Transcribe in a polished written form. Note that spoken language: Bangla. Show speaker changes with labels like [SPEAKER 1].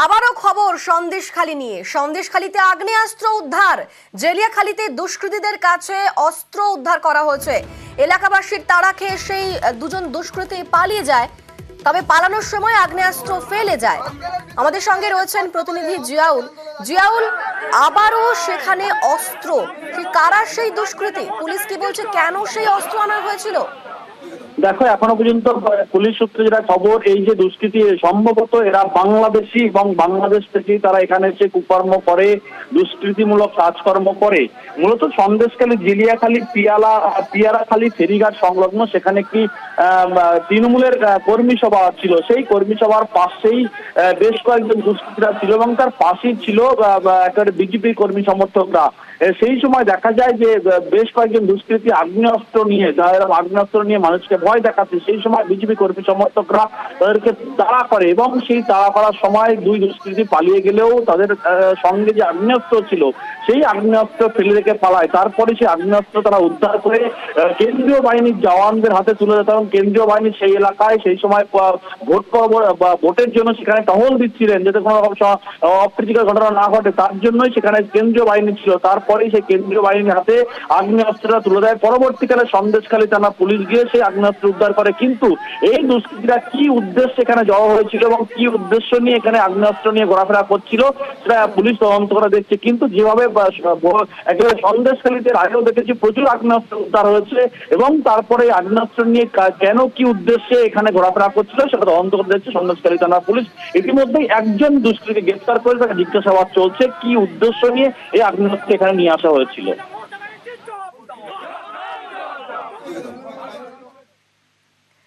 [SPEAKER 1] আবারও খবর সন্দেশখালী নিয়ে। সন্দেশখালীতে আগ্নেয়াস্ত্র উদ্ধার। জেলিয়াখালীতে দুষ্কৃতীদের কাছে অস্ত্র উদ্ধার করা হয়েছে। এলাকাবাসীর তাড়া খেয়ে সেই দুজন দুষ্কৃতী পালিয়ে যায়, তবে পালানোর সময় আগ্নেয়াস্ত্র ফেলে যায়। আমাদের সঙ্গে রয়েছেন প্রতিনিধি জিয়াউল। জিয়াউল, আবারও সেখানে অস্ত্র, কারা সেই দুষ্কৃতী? পুলিশ কি বলছে কেন সেই অস্ত্র আনা হয়েছিল?
[SPEAKER 2] দেখো, এখনো পর্যন্ত পুলিশ সূত্রে যেটা খবর, এই যে দুষ্কৃতী সম্ভবত এরা বাংলাদেশি এবং বাংলাদেশ থেকেই তারা এখানে এসে কুকর্ম করে, দুষ্কৃতিমূলক কাজকর্ম করে। মূলত সন্দেশখালী, জিলিয়াখালী, পিয়ারাখালী ফেরিঘাট সংলগ্ন সেখানে কি তৃণমূলের কর্মী সভা ছিল। সেই কর্মী সভার পাশেই বেশ কয়েকজন দুষ্কৃতীরা ছিল এবং তার পাশেই ছিল একেবারে বিজেপি কর্মী সমর্থকরা। সেই সময় দেখা যায় যে বেশ কয়েকজন দুষ্কৃতী আগ্নেয়াস্ত্র নিয়ে, যারা আগ্নেয়াস্ত্র নিয়ে মানুষকে ভয় দেখাচ্ছে, সেই সময় বিজেপি কর্মী সমর্থকরা তাদেরকে তাড়া করে এবং সেই তাড়া করার সময় দুই দুষ্কৃতী পালিয়ে গেলেও তাদের সঙ্গে যে আগ্নেয়াস্ত্র ছিল সেই আগ্নেয়াস্ত্র ফেলে রেখে পালায়। তারপরে সেই আগ্নেয়াস্ত্র তারা উদ্ধার করে কেন্দ্রীয় বাহিনীর জওয়ানদের হাতে তুলে দেয় এবং কেন্দ্রীয় বাহিনী সেই এলাকায় সেই সময় ভোটের জন্য সেখানে টহল দিচ্ছিলেন, যাতে কোনো রকম অপ্রীতিকর ঘটনা না ঘটে, তার জন্যই সেখানে কেন্দ্রীয় বাহিনী ছিল। তারপরেই সেই কেন্দ্রীয় বাহিনীর হাতে আগ্নেয়াস্ত্রটা তুলে দেয়। পরবর্তীকালে সন্দেশখালী থানা পুলিশ গিয়ে সেই আগ্নেয়াস্ত্র উদ্ধার করে। কিন্তু এই দুষ্কৃতীরা কি উদ্দেশ্যে এখানে জড়ো হয়েছিল এবং কি উদ্দেশ্য নিয়ে এখানে আগ্নেয়াস্ত্র নিয়ে ঘোরাফেরা করছিল সেটা পুলিশ তদন্ত করে দেখছে। কিন্তু যেভাবে একেবারে সন্দেশখালীতে আগেও দেখেছি প্রচুর আগ্নেয়াস্ত্র উদ্ধার হয়েছে এবং তারপরে আগ্নেয়াস্ত্র নিয়ে কেন কি উদ্দেশ্যে এখানে ঘোরাফেরা করছিল সেটা তদন্ত করে দেখছে সন্দেশখালী থানা পুলিশ। ইতিমধ্যেই একজন দুষ্কৃতীকে গ্রেফতার করে তাকে জিজ্ঞাসাবাদ চলছে কি উদ্দেশ্য নিয়ে এই আগ্নেয়াস্ত্র এখানে নিয়ে আসা হয়েছিল।